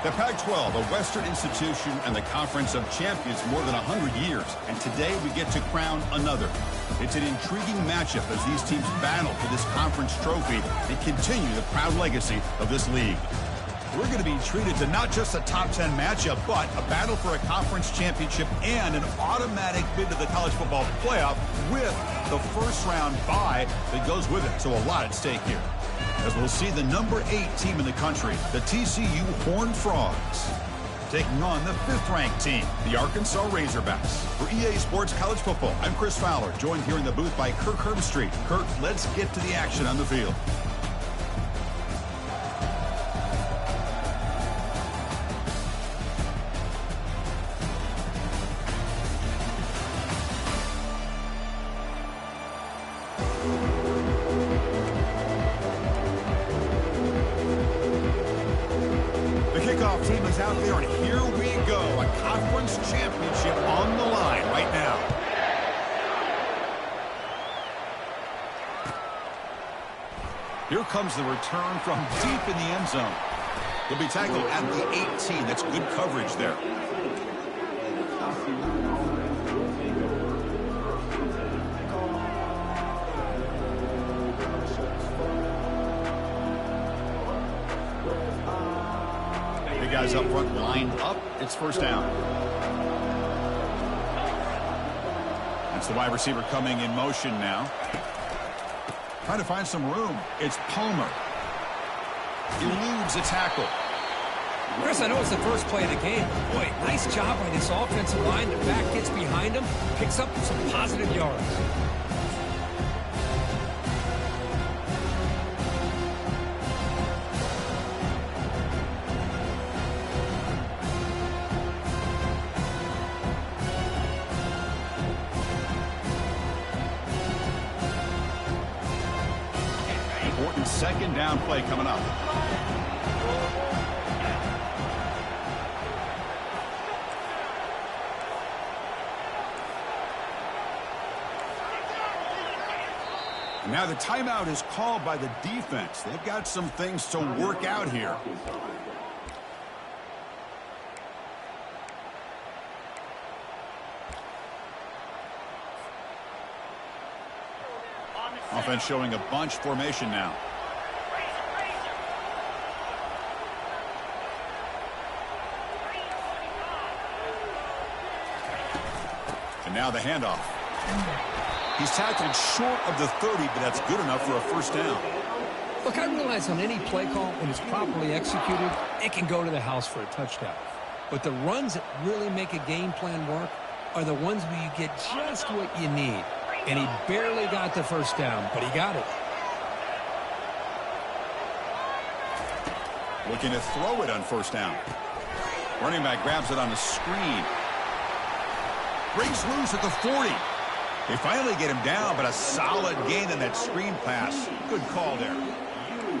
The Pac-12, a Western institution and the Conference of Champions for more than 100 years. And today we get to crown another. It's an intriguing matchup as these teams battle for this conference trophy and continue the proud legacy of this league. We're going to be treated to not just a top 10 matchup, but a battle for a conference championship and an automatic bid to the college football playoff with the first round bye that goes with it. So a lot at stake here. As we'll see the number 8 team in the country, the TCU Horned Frogs, taking on the 5th-ranked team, the Arkansas Razorbacks. For EA Sports College Football, I'm Chris Fowler, joined here in the booth by Kirk Herbstreit. Kirk, let's get to the action on the field. Team is out there, and here we go. A conference championship on the line right now. Here comes the return from deep in the end zone. He'll be tackled at the 18. That's good coverage there. Guys up front lined up. It's first down. That's the wide receiver coming in motion now. Trying to find some room. It's Palmer. Eludes a tackle. Chris, I know it's the first play of the game. Boy, nice job by this offensive line. The back gets behind him, picks up some positive yards. Second down play coming up. And now the timeout is called by the defense. They've got some things to work out here. Offense showing a bunch formation now. And now the handoff. He's tackled short of the 30, but that's good enough for a first down. Look, I realize on any play call, when it's properly executed, it can go to the house for a touchdown. But the runs that really make a game plan work are the ones where you get just what you need. And he barely got the first down, but he got it. Looking to throw it on first down. Running back grabs it on the screen. Breaks loose at the 40. They finally get him down, but a solid gain in that screen pass. Good call there.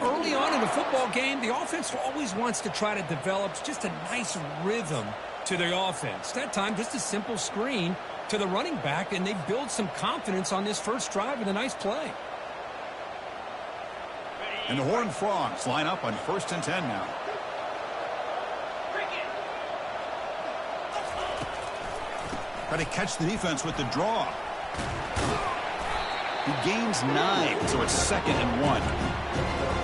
Early on in the football game, the offense always wants to try to develop just a nice rhythm to the offense. That time, just a simple screen to the running back, and they build some confidence on this first drive with a nice play. And the Horned Frogs line up on 1st and 10 now. Try to catch the defense with the draw. He gains 9, so it's 2nd and 1.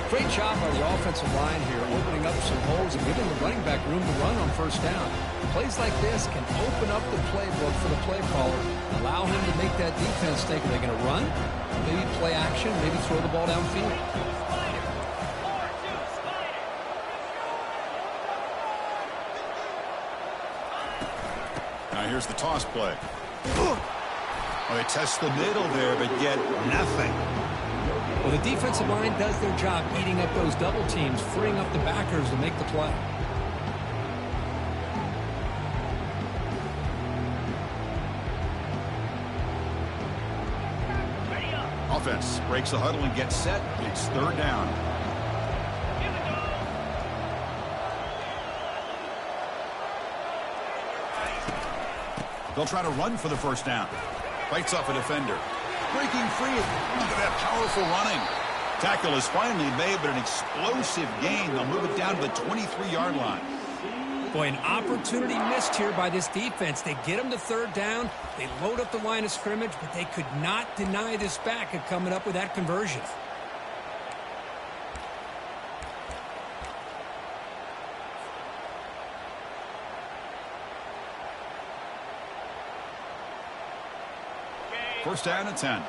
Great job by the offensive line here, opening up some holes and giving the running back room to run on first down. Plays like this can open up the playbook for the play caller, allow him to make that defense think, are they going to run? Maybe play action, maybe throw the ball downfield. Now here's the toss play. Oh, they test the middle there, but get nothing. Well, the defensive line does their job eating up those double teams, freeing up the backers to make the play. Offense breaks the huddle and gets set. It's 3rd down. They'll try to run for the first down. Fights off a defender. Breaking free. Look at that powerful running. Tackle is finally made, but an explosive gain. They'll move it down to the 23-yard line. Boy, an opportunity missed here by this defense. They get them to third down. They load up the line of scrimmage, but they could not deny this back of coming up with that conversion. First down and 10.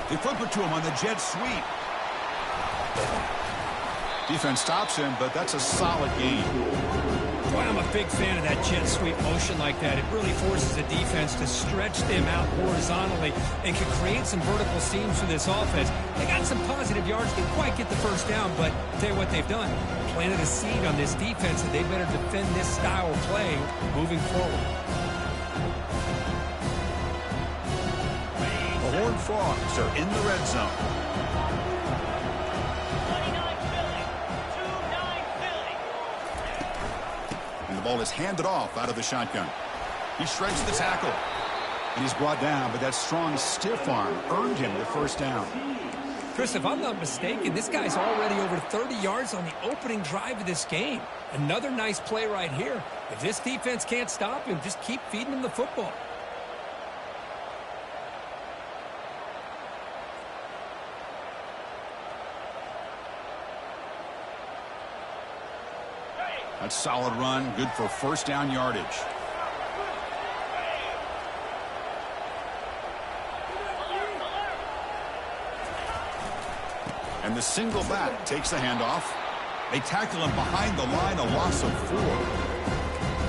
They flip it to him on the jet sweep. Defense stops him, but that's a solid gain. Boy, I'm a big fan of that jet sweep motion like that. It really forces the defense to stretch them out horizontally and can create some vertical seams for this offense. They got some positive yards. Didn't quite get the first down, but I'll tell you what they've done. Planted a seed on this defense, and they better defend this style of play moving forward. The Horned Frogs are in the red zone. 29 Philly. 2-9 Philly. And the ball is handed off out of the shotgun. He shreds the tackle. And he's brought down, but that strong stiff arm earned him the first down. Chris, if I'm not mistaken, this guy's already over 30 yards on the opening drive of this game. Another nice play right here. If this defense can't stop him, just keep feeding him the football. That's solid run, good for first down yardage. And the single back takes the handoff. They tackle him behind the line, a loss of 4.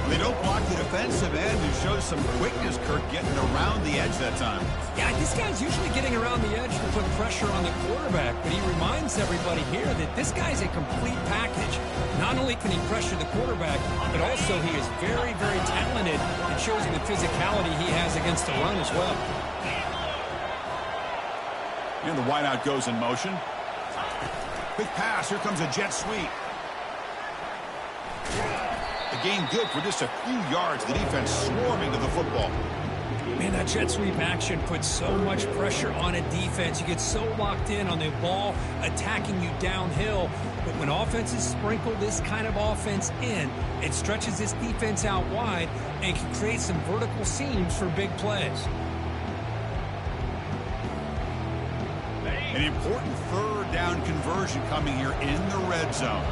They don't block the defensive end and show some quickness, Kirk, getting around the edge that time. Yeah, this guy's usually getting around the edge to put pressure on the quarterback, but he reminds everybody here that this guy's a complete package. Not only can he pressure the quarterback, but also he is very, very talented. It shows you the physicality he has against the run as well. And the wideout goes in motion. Quick pass. Here comes a jet sweep. The gain good for just a few yards. The defense swarming to the football. Man, that jet sweep action puts so much pressure on a defense. You get so locked in on the ball attacking you downhill. But when offenses sprinkle this kind of offense in, it stretches this defense out wide and can create some vertical seams for big plays. An important third down conversion coming here in the red zone.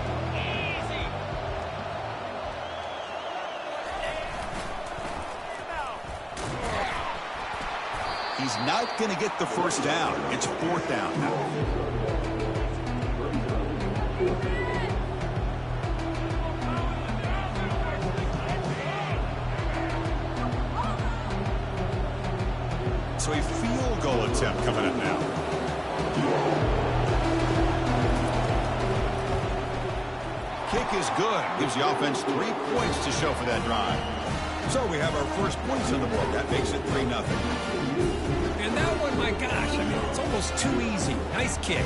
He's not going to get the first down. It's fourth down now. So a field goal attempt coming up now. Kick is good. Gives the offense 3 points to show for that drive. So we have our first points on the board. That makes it 3-0. And that one, my gosh, I mean, it's almost too easy. Nice kick.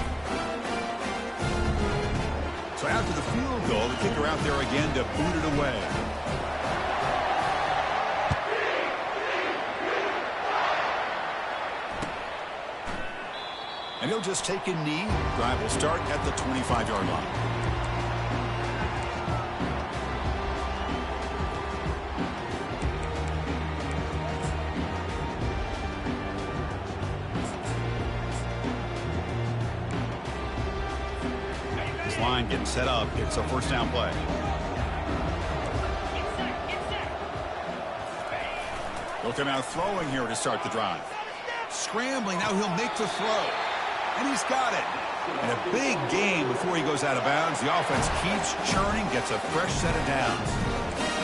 So after the field goal, the kicker out there again to boot it away. And he'll just take a knee. Drive will start at the 25-yard line. This line getting set up. It's a first down play. He'll come out throwing here to start the drive. Scrambling. Now he'll make the throw. And he's got it. And a big game before he goes out of bounds. The offense keeps churning, gets a fresh set of downs.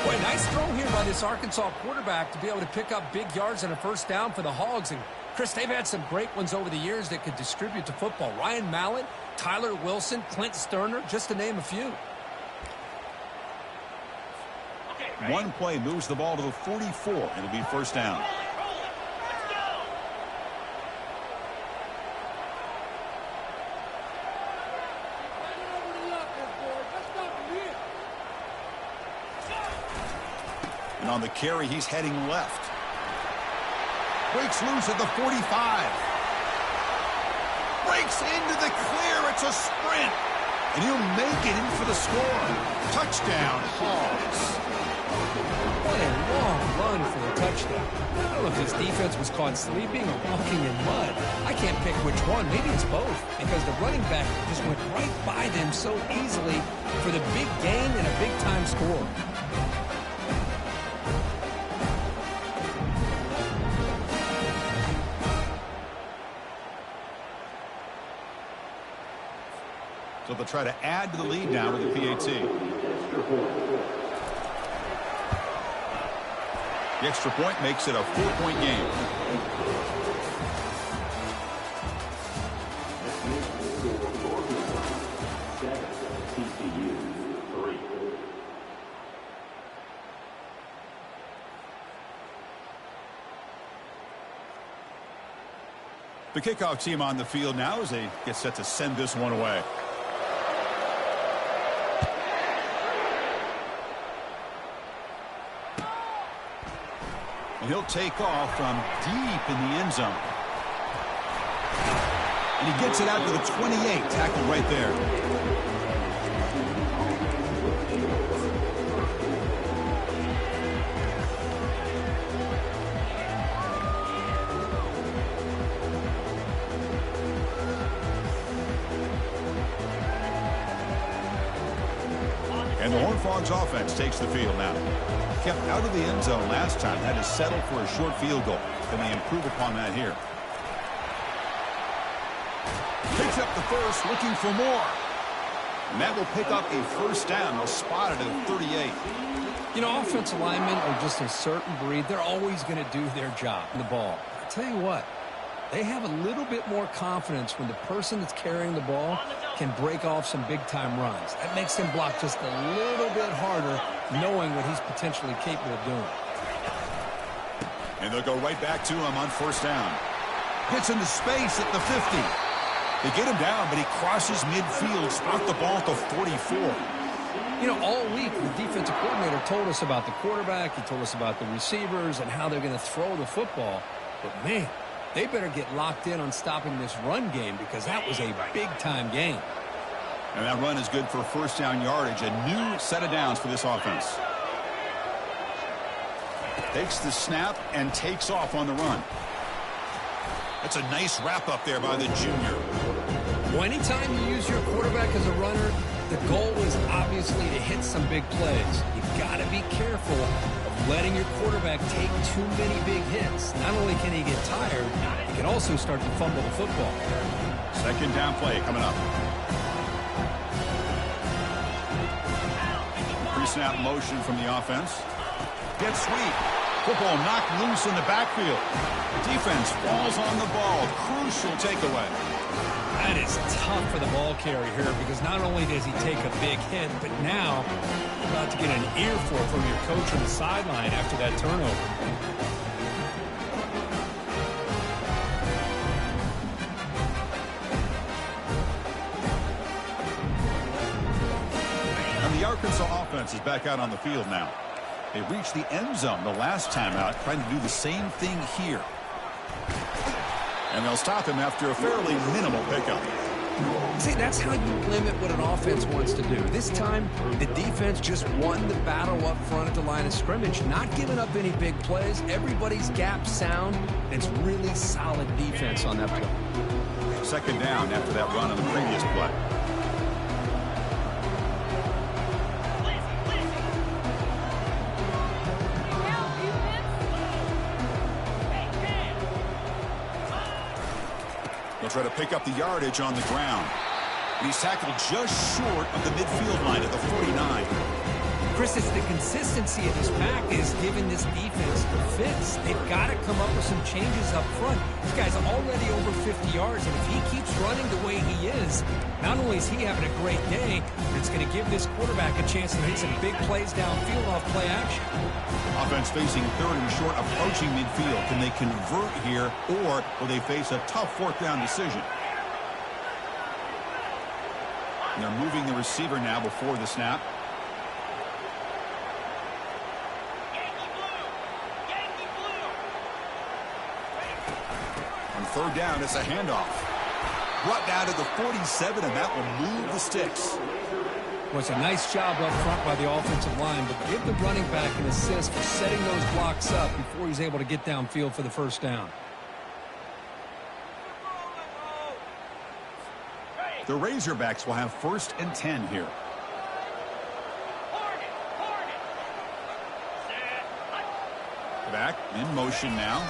Boy, nice throw here by this Arkansas quarterback to be able to pick up big yards on a first down for the Hogs. And, Chris, they've had some great ones over the years that could distribute the football. Ryan Mallett, Tyler Wilson, Clint Sterner, just to name a few. One play moves the ball to the 44, and it'll be first down. And on the carry, he's heading left. Breaks loose at the 45. breaks into the clear. It's a sprint. And he'll make it in for the score. Touchdown, Hogs. What a long run for a touchdown. I don't know if his defense was caught sleeping or walking in mud. I can't pick which one. Maybe it's both, because the running back just went right by them so easily for the big gain and a big-time score. So they'll try to add to the lead now with the PAT. The extra point makes it a 4-point game. The kickoff team on the field now as they get set to send this one away. And he'll take off from deep in the end zone. And he gets it out to the 28, tackled right there. And the Horned Frogs offense takes the field now. Kept out of the end zone last time. Had to settle for a short field goal. Can they improve upon that here? Picks up the first, looking for more. And that will pick up a first down. They'll spot it at 38. You know, offensive linemen are just a certain breed. They're always going to do their job in the ball. I tell you what, they have a little bit more confidence when the person that's carrying the ball can break off some big-time runs. That makes him block just a little bit harder, knowing what he's potentially capable of doing. And they'll go right back to him on first down. Gets into space at the 50. They get him down, but he crosses midfield, spot the ball at the 44. You know, all week, the defensive coordinator told us about the quarterback. He told us about the receivers and how they're going to throw the football. But, man, they better get locked in on stopping this run game, because that was a big-time game. And that run is good for first down yardage. A new set of downs for this offense. Takes the snap and takes off on the run. That's a nice wrap up there by the junior. Well, anytime you use your quarterback as a runner, the goal is obviously to hit some big plays. You've got to be careful of letting your quarterback take too many big hits. Not only can he get tired, he can also start to fumble the football. Second down play coming up. Pre-snap motion from the offense. Get sweep. Football knocked loose in the backfield. Defense falls on the ball. Crucial takeaway. That is tough for the ball carrier here, because not only does he take a big hit, but now you're about to get an earful from your coach on the sideline after that turnover. And the Arkansas offense is back out on the field now. They reached the end zone the last time out, trying to do the same thing here. And they'll stop him after a fairly minimal pickup. See, that's how you limit what an offense wants to do. This time, the defense just won the battle up front at the line of scrimmage, not giving up any big plays. Everybody's gap sound, and it's really solid defense on that play. Second down after that run on the previous play. Try to pick up the yardage on the ground. And he's tackled just short of the midfield line at the 49. Chris, it's the consistency of this pack is giving this defense fits. They've got to come up with some changes up front. This guy's already over 50 yards, and if he keeps running the way he is, not only is he having a great day, but it's going to give this quarterback a chance to hit some big plays downfield off play action. Offense facing third and short, approaching midfield. Can they convert here, or will they face a tough fourth down decision? And they're moving the receiver now before the snap. On third down, it's a handoff. Brought down to the 47, and that will move the sticks. Was a nice job up front by the offensive line, but give the running back an assist for setting those blocks up before he's able to get downfield for the first down. The Razorbacks will have 1st and 10 here. Back in motion now.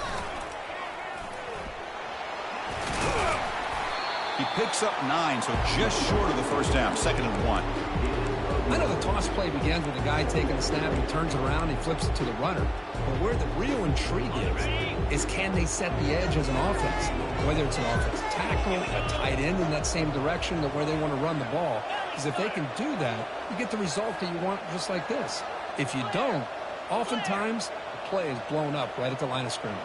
He picks up 9, so just short of the first down. 2nd and 1. I know the toss play begins with a guy taking the snap, he turns it around, he flips it to the runner. But where the real intrigue is can they set the edge as an offense? Whether it's an offensive tackle, a tight end in that same direction, where they want to run the ball. Because if they can do that, you get the result that you want just like this. If you don't, oftentimes the play is blown up right at the line of scrimmage.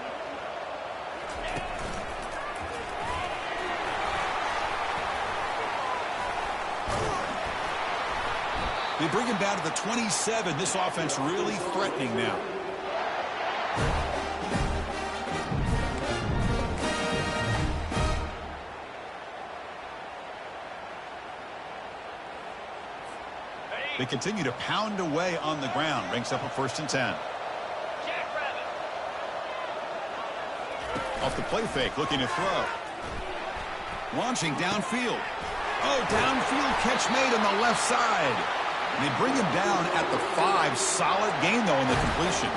They bring him down to the 27. This offense really threatening now. They continue to pound away on the ground. Ranks up a 1st and 10. Off the play fake, looking to throw. Launching downfield. Oh, downfield catch made on the left side. And they bring him down at the 5. Solid gain, though, in the completion.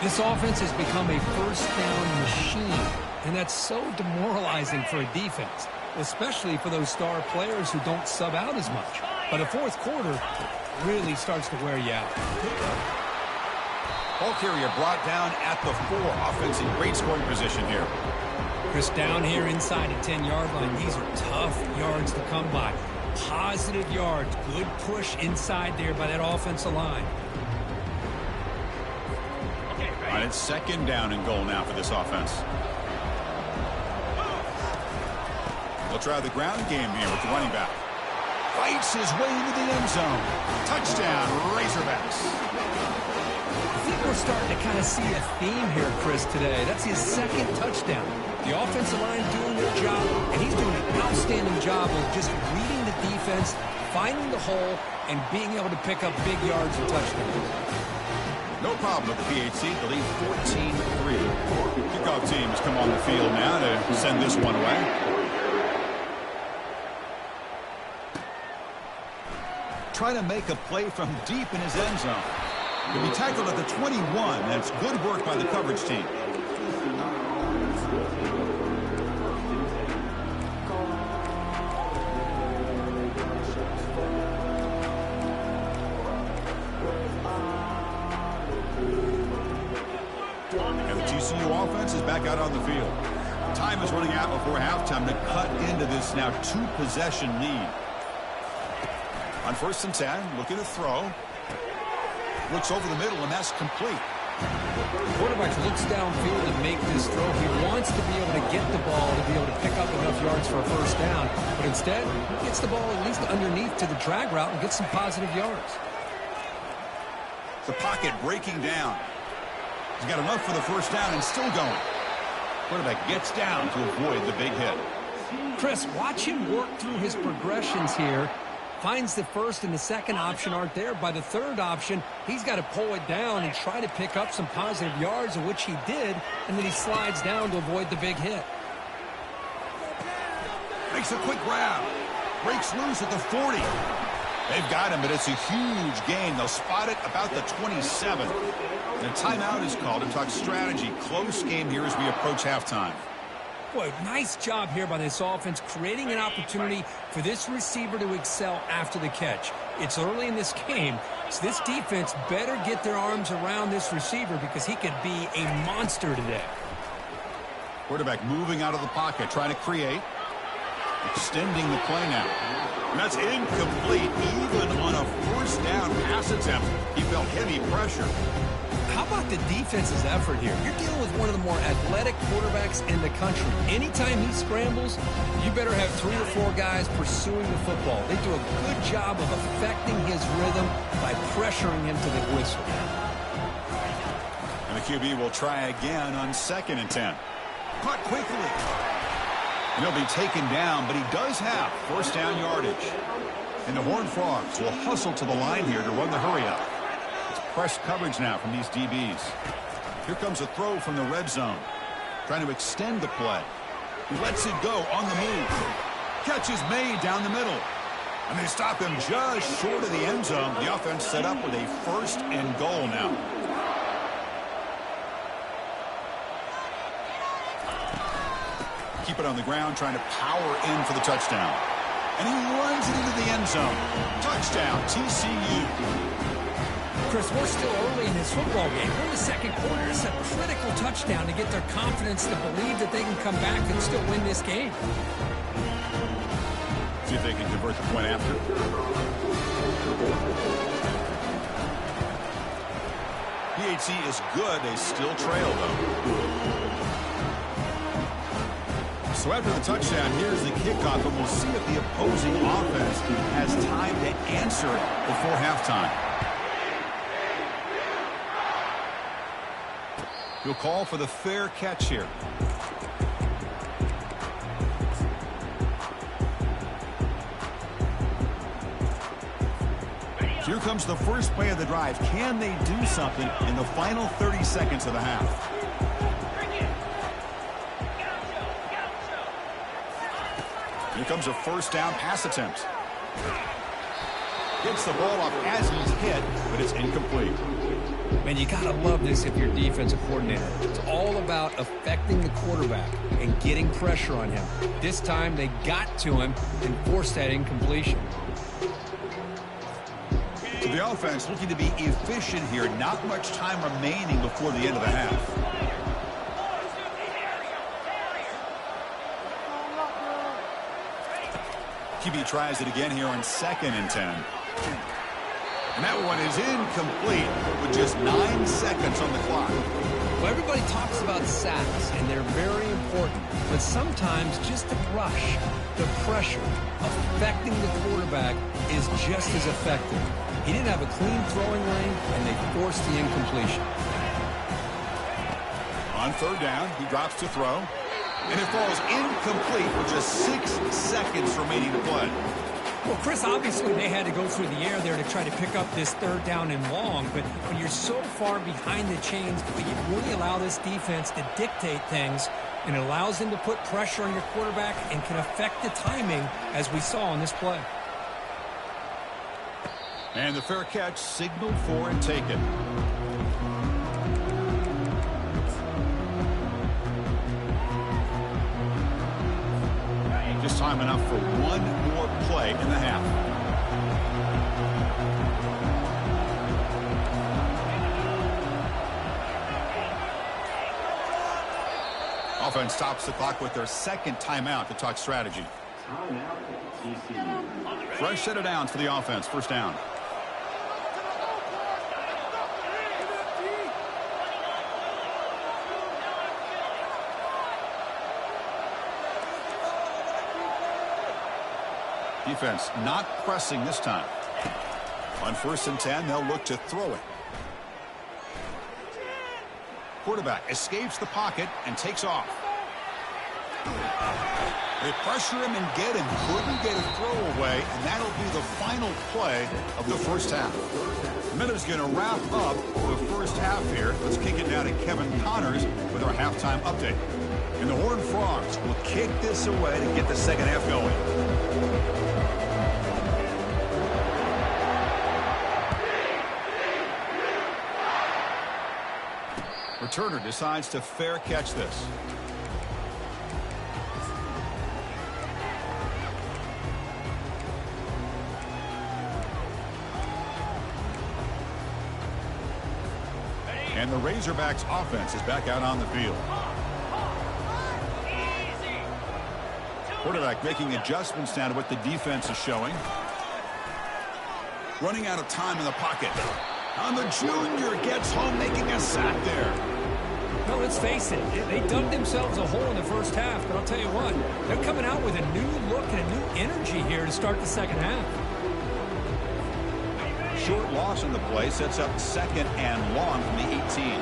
This offense has become a first down machine, and that's so demoralizing for a defense, especially for those star players who don't sub out as much. But the fourth quarter really starts to wear you out. Ball carrier brought down at the 4. Offense in great scoring position here. Chris, down here inside the 10-yard line, these are tough yards to come by. Positive yards, good push inside there by that offensive line. All right, it's 2nd down and goal now for this offense. They'll try the ground game here with the running back. Fights his way into the end zone. Touchdown, Razorbacks. I think we're starting to kind of see a theme here, Chris, today. That's his 2nd touchdown. The offensive line doing their job, and he's doing an outstanding job of just reading the defense, finding the hole, and being able to pick up big yards and touchdowns. No problem with the PHC. The lead 14-3. Kickoff teams come on the field now to send this one away. Trying to make a play from deep in his end zone. He'll be tackled at the 21. That's good work by the coverage team. TCU offense is back out on the field. Time is running out before halftime to cut into this now 2-possession lead. On 1st and 10, looking to throw. Looks over the middle, and that's complete. The quarterback looks downfield to make this throw. He wants to be able to get the ball to be able to pick up enough yards for a first down. But instead, he gets the ball at least underneath to the drag route and gets some positive yards. The pocket breaking down. He's got enough for the first down and still going. Quarterback gets down to avoid the big hit. Chris, watch him work through his progressions here. Finds the 1st and the 2nd option aren't there. By the 3rd option, he's got to pull it down and try to pick up some positive yards, of which he did, and then he slides down to avoid the big hit. Makes a quick grab. Breaks loose at the 40. They've got him, but it's a huge gain. They'll spot it about the 27. And a timeout is called to talk strategy. Close game here as we approach halftime. Boy, nice job here by this offense, creating an opportunity for this receiver to excel after the catch. It's early in this game, so this defense better get their arms around this receiver because he could be a monster today. Quarterback moving out of the pocket, trying to create. Extending the play now. And that's incomplete. Even on a first down pass attempt, he felt heavy pressure. How about the defense's effort here? You're dealing with one of the more athletic quarterbacks in the country. Anytime he scrambles, you better have 3 or 4 guys pursuing the football. They do a good job of affecting his rhythm by pressuring him to the whistle. And the QB will try again on 2nd and 10. Caught quickly. He'll be taken down, but he does have first down yardage. And the Horned Frogs will hustle to the line here to run the hurry-up. It's press coverage now from these DBs. Here comes a throw from the red zone. Trying to extend the play. He lets it go on the move. Catch is made down the middle. And they stop him just short of the end zone. The offense set up with a first and goal now. Keep it on the ground, trying to power in for the touchdown. And he runs it into the end zone. Touchdown, TCU. Chris, we're still early in this football game. We're in the second quarter. It's a critical touchdown to get their confidence to believe that they can come back and still win this game. See if they can convert the point after. PHC is good. They still trail, though. So after the touchdown, here's the kickoff, and we'll see if the opposing offense has time to answer it before halftime. He'll call for the fair catch here. Here comes the first play of the drive. Can they do something in the final 30 seconds of the half? Here comes a first down pass attempt. Gets the ball off as he's hit, but it's incomplete. Man, you got to love this if you're defensive coordinator. It's all about affecting the quarterback and getting pressure on him. This time they got to him and forced that incompletion. So the offense looking to be efficient here. Not much time remaining before the end of the half. QB tries it again here on 2nd and 10. And that one is incomplete with just 9 seconds on the clock. Well, everybody talks about sacks, and they're very important. But sometimes just the rush, the pressure, affecting the quarterback is just as effective. He didn't have a clean throwing lane, and they forced the incompletion. On 3rd down, he drops to throw. And it falls incomplete with just 6 seconds remaining to play. Well, Chris, obviously they had to go through the air there to try to pick up this 3rd down and long. But when you're so far behind the chains, you really allow this defense to dictate things. And it allows them to put pressure on your quarterback and can affect the timing, as we saw on this play. And the fair catch signaled for and taken. Just time enough for one more play in the half. Offense stops the clock with their 2nd timeout to talk strategy. Fresh set of downs for the offense. First down. Defense not pressing this time. On 1st and 10, they'll look to throw it. Quarterback escapes the pocket and takes off. They pressure him and get him. Couldn't get a throw away, and that'll be the final play of the first half. Miller's going to wrap up the first half here. Let's kick it down to Kevin Connors with our halftime update. And the Horned Frogs will kick this away to get the second half going. Returner decides to fair catch this. And the Razorbacks offense is back out on the field. Quarterback making adjustments now to what the defense is showing. Running out of time in the pocket. And the junior gets home, making a sack there. No, let's face it. They dug themselves a hole in the first half, but I'll tell you what, they're coming out with a new look and a new energy here to start the second half. Short loss in the play sets up 2nd and long from the 18.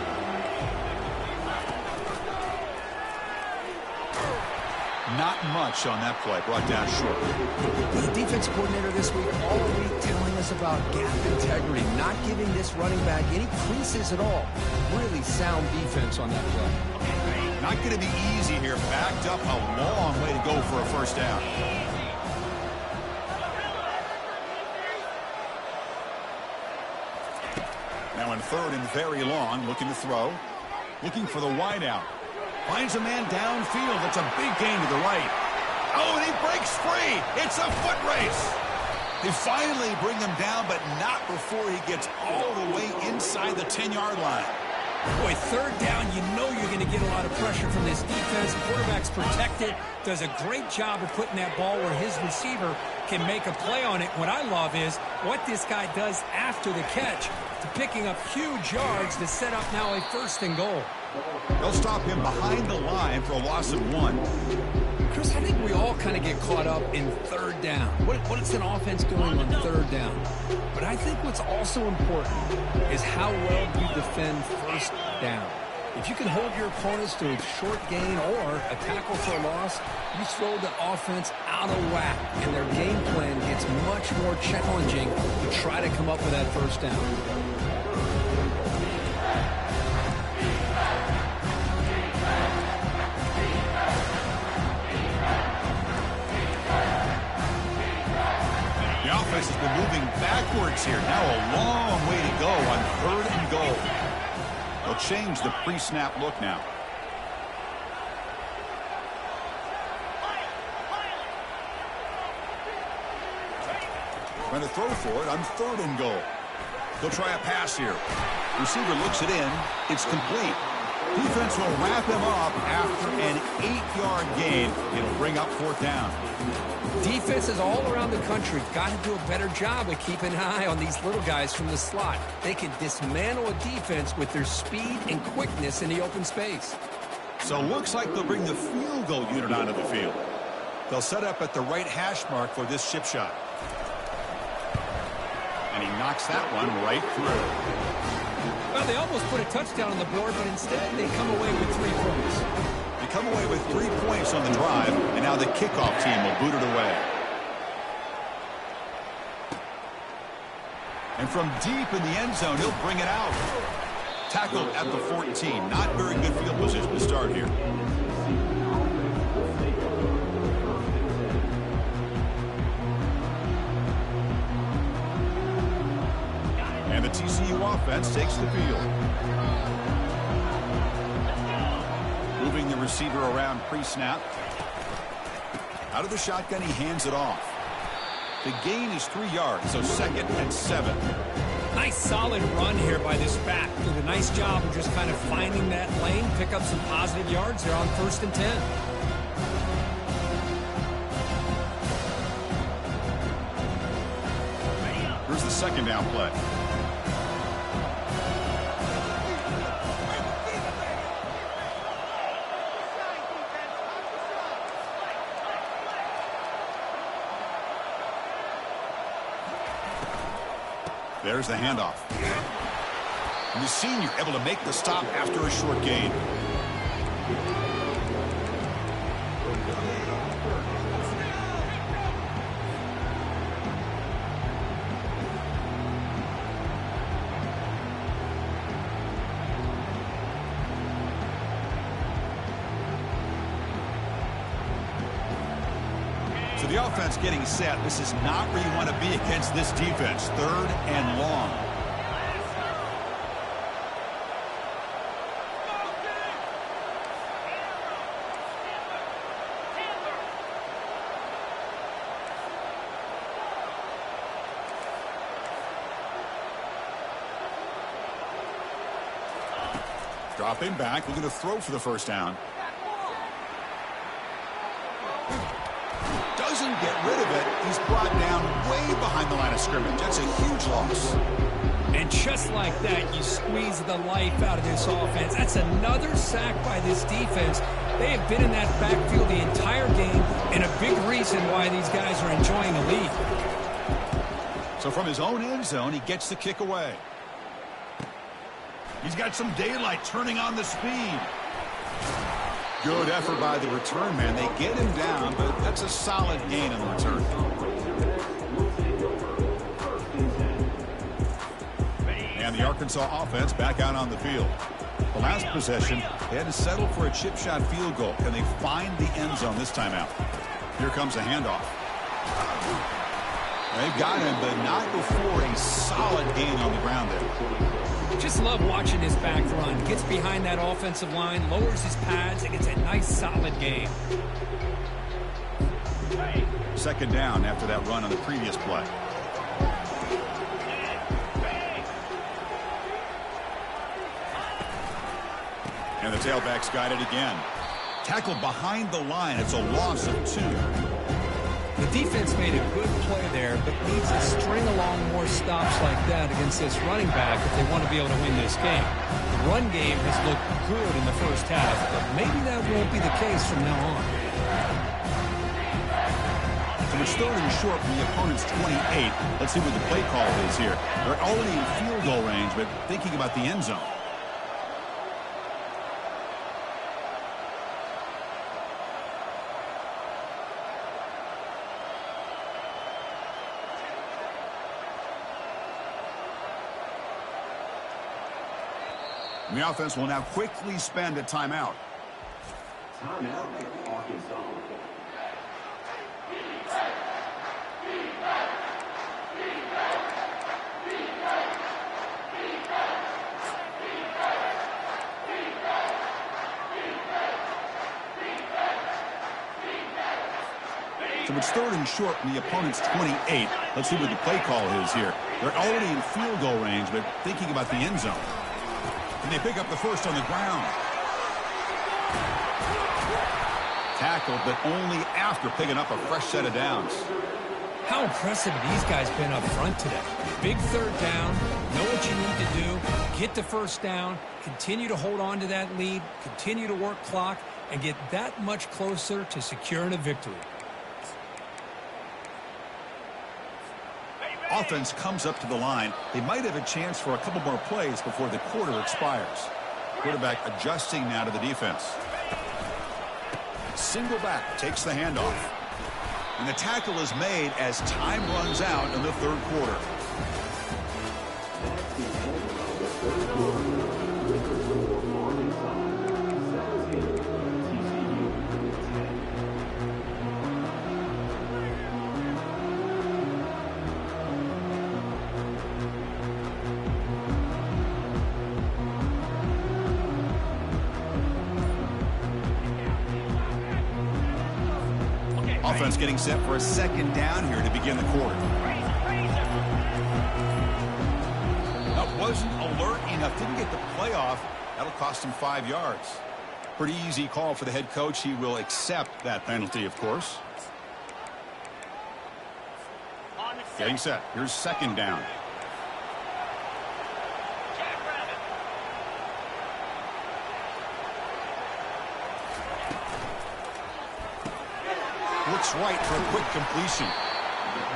Not much on that play, brought down short. The defense coordinator this week all week telling us about gap integrity, not giving this running back any creases at all. Really sound defense on that play. Not going to be easy here. Backed up, a long way to go for a first down. Now in third and very long, looking to throw. Looking for the wideout. Finds a man downfield. That's a big gain to the right. Oh, and he breaks free. It's a foot race. They finally bring him down, but not before he gets all the way inside the 10-yard line. Boy, third down, you know you're going to get a lot of pressure from this defense. Quarterback's protected, does a great job of putting that ball where his receiver can make a play on it. What I love is what this guy does after the catch to picking up huge yards to set up now a first and goal. They'll stop him behind the line for a loss of 1. Chris, I think we all kind of get caught up in third down. What is an offense doing on third down? But I think what's also important is how well you defend first down. If you can hold your opponents to a short gain or a tackle for a loss, you throw the offense out of whack, and their game plan gets much more challenging to try to come up with that first down. The offense has been moving backwards here. Now a long way to go on third and goal. They'll change the pre-snap look now. Trying to throw for it on third and goal. They'll try a pass here. Receiver looks it in. It's complete. Defense will wrap him up after an 8-yard gain. It'll bring up fourth down. Defenses all around the country got to do a better job of keeping an eye on these little guys from the slot. They can dismantle a defense with their speed and quickness in the open space. So looks like they'll bring the field goal unit onto the field. They'll set up at the right hash mark for this chip shot. And he knocks that one right through. Well, they almost put a touchdown on the board, but instead they come away with 3 points. They come away with 3 points on the drive, and now the kickoff team will boot it away. And from deep in the end zone, he'll bring it out. Tackled at the 14. Not very good field position to start here. And the TCU offense takes the field. Moving the receiver around pre-snap. Out of the shotgun, he hands it off. The gain is 3 yards, so 2nd and 7. Nice solid run here by this back. Did a nice job of just kind of finding that lane, pick up some positive yards there on 1st and 10. Here's the 2nd down play. There's the handoff. And the senior able to make the stop after a short gain. So the offense getting set. This is not where you want to be against this defense. 3rd and long. Dropping back, looking to throw for the first down. Doesn't get rid of it. He's brought down way behind the line of scrimmage. That's a huge loss. And just like that, you squeeze the life out of this offense. That's another sack by this defense. They have been in that backfield the entire game, and a big reason why these guys are enjoying the lead. So from his own end zone, he gets the kick away. He's got some daylight turning on the speed. Good effort by the return man. They get him down, but that's a solid gain in the return. And the Arkansas offense back out on the field. The last possession, they had to settle for a chip shot field goal. Can they find the end zone this time out? Here comes a handoff. They've got him, but not before a solid gain on the ground there. Just love watching his back run. Gets behind that offensive line, lowers his pads, and gets a nice solid gain. Second down after that run on the previous play. And the tailback's got it again. Tackled behind the line. It's a loss of 2. The defense made a good play there, but needs to string along more stops like that against this running back if they want to be able to win this game. The run game has looked good in the first half, but maybe that won't be the case from now on. So it's third and short from the opponent's 28. Let's see what the play call is here. They're already in field goal range, but thinking about the end zone. The offense will now quickly spend a timeout. Timeout, Arkansas. So it's third and short from the opponent's 28. Let's see what the play call is here. They're already in field goal range, but thinking about the end zone. And they pick up the first on the ground. Tackled, but only after picking up a fresh set of downs. How impressive have these guys been up front today? Big third down, know what you need to do, get the first down, continue to hold on to that lead, continue to work clock, and get that much closer to securing a victory. Offense comes up to the line. They might have a chance for a couple more plays before the quarter expires. Quarterback adjusting now to the defense. Single back takes the handoff. And the tackle is made as time runs out in the third quarter. Offense getting set for a second down here to begin the quarter. That wasn't alert enough. Didn't get the play off. That'll cost him 5 yards. Pretty easy call for the head coach. He will accept that penalty, of course. Getting set. Here's second down. Looks right for a quick completion.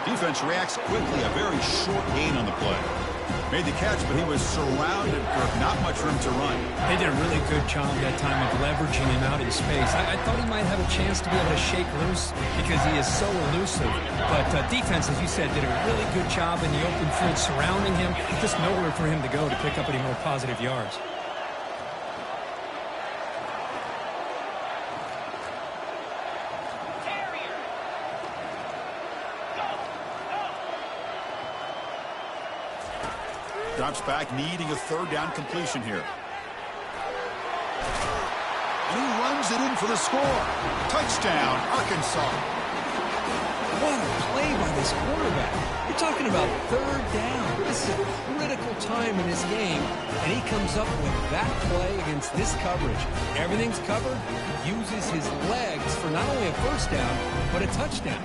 Defense reacts quickly. A very short gain on the play. Made the catch, but he was surrounded for not much room to run. They did a really good job that time of leveraging him out in space. I thought he might have a chance to be able to shake loose because he is so elusive. But defense, as you said, did a really good job in the open field surrounding him. Just nowhere for him to go to pick up any more positive yards. Drops back, needing a third down completion here. And he runs it in for the score. Touchdown, Arkansas. What a play by this quarterback. You're talking about third down. This is a critical time in this game, and he comes up with that play against this coverage. Everything's covered. He uses his legs for not only a first down, but a touchdown.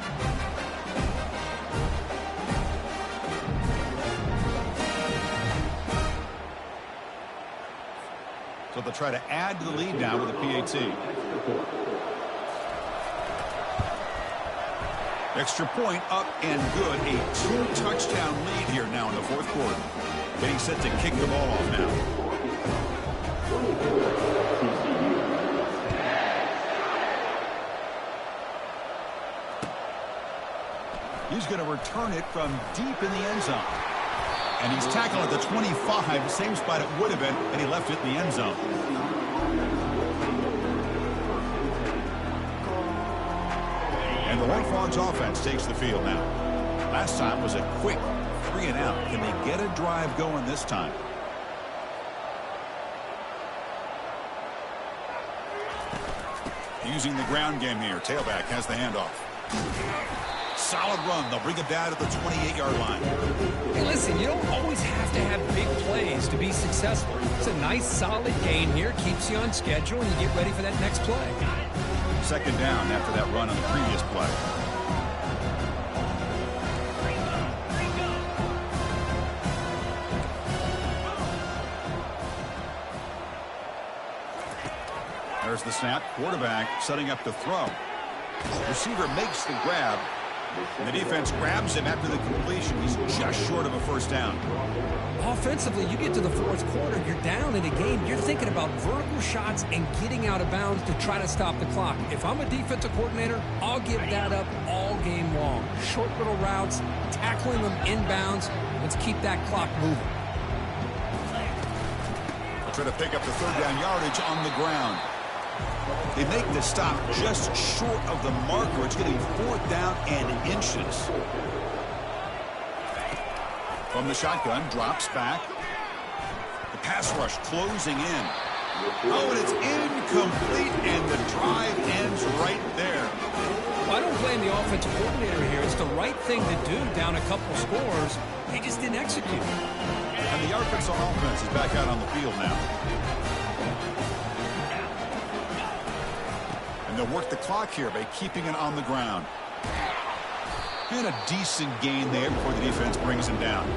So they'll try to add to the lead now with a PAT. Extra point up and good. A 2-touchdown lead here now in the fourth quarter. Getting set to kick the ball off now. He's going to return it from deep in the end zone. And he's tackled at the 25, same spot it would have been, and he left it in the end zone. And the Horned Frogs offense takes the field now. Last time was a quick 3-and-out. Can they get a drive going this time? Using the ground game here. Tailback has the handoff. Solid run. They'll bring it down to the 28-yard line. Hey, listen, you don't always have to have big plays to be successful. It's a nice, solid gain here. Keeps you on schedule, and you get ready for that next play. Second down after that run on the previous play. There's the snap. Quarterback setting up to throw. Receiver makes the grab. And the defense grabs him after the completion. He's just short of a first down. Offensively, you get to the fourth quarter, you're down in a game. You're thinking about vertical shots and getting out of bounds to try to stop the clock. If I'm a defensive coordinator, I'll give that up all game long. Short little routes, tackling them inbounds. Let's keep that clock moving. They'll try to pick up the third down yardage on the ground. They make the stop just short of the marker. It's getting fourth down and inches. From the shotgun, drops back. The pass rush closing in. Oh, and it's incomplete, and the drive ends right there. Well, I don't blame the offensive coordinator here. It's the right thing to do down a couple scores. They just didn't execute. And the Arkansas offense is back out on the field now. And they'll work the clock here by keeping it on the ground. And a decent gain there before the defense brings him down.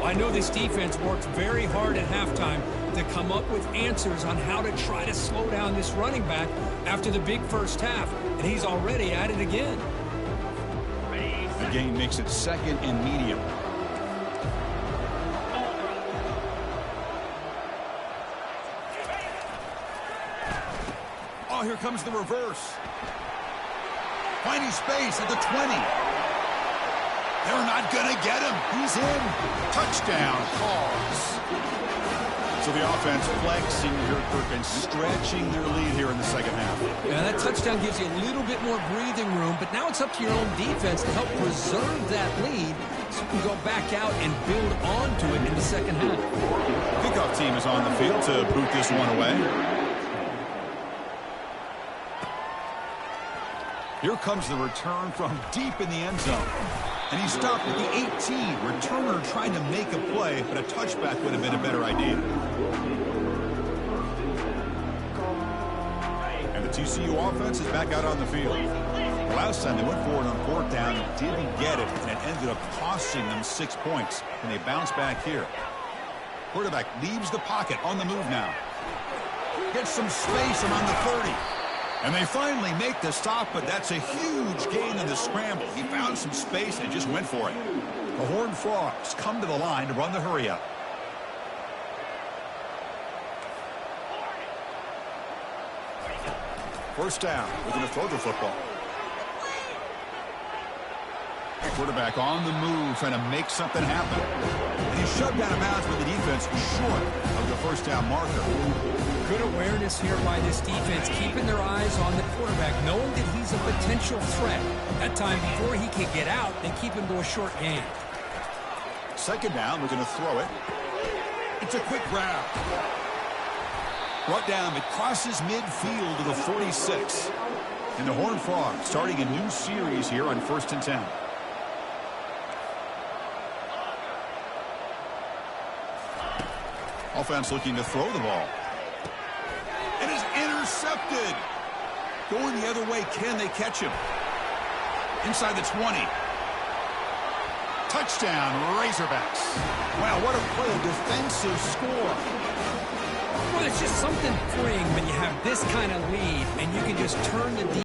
I know this defense worked very hard at halftime to come up with answers on how to try to slow down this running back after the big first half. And he's already at it again. The gain makes it second and medium. Oh, here comes the reverse. Finding space at the 20. They're not going to get him. He's in. Touchdown, Hogs. So the offense flexing here, and stretching their lead here in the second half. Yeah, that touchdown gives you a little bit more breathing room, but now it's up to your own defense to help preserve that lead so you can go back out and build onto it in the second half. Kickoff team is on the field to boot this one away. Here comes the return from deep in the end zone. And he stopped at the 18. Returner trying to make a play, but a touchback would have been a better idea. And the TCU offense is back out on the field. The last time they went forward on fourth down, didn't get it, and it ended up costing them 6 points. And they bounce back here. Quarterback leaves the pocket on the move now. Gets some space around the 30. And they finally make the stop, but that's a huge gain in the scramble. He found some space and just went for it. The Horned Frogs come to the line to run the hurry-up. First down. We're going to throw the football. Quarterback on the move, trying to make something happen. And he's shoved out of bounds with the defense short of the first down marker. Good awareness here by this defense, keeping their eyes on the quarterback, knowing that he's a potential threat. That time, before he can get out, they keep him to a short gain. Second down, we're going to throw it. It's a quick grab. Brought down, it crosses midfield to the 46. And the Horned Frogs starting a new series here on 1st and 10. Offense looking to throw the ball. It is intercepted. Going the other way, can they catch him? Inside the 20. Touchdown, Razorbacks. Wow, what a play, a defensive score. Well, it's just something freeing when you have this kind of lead and you can just turn the defense.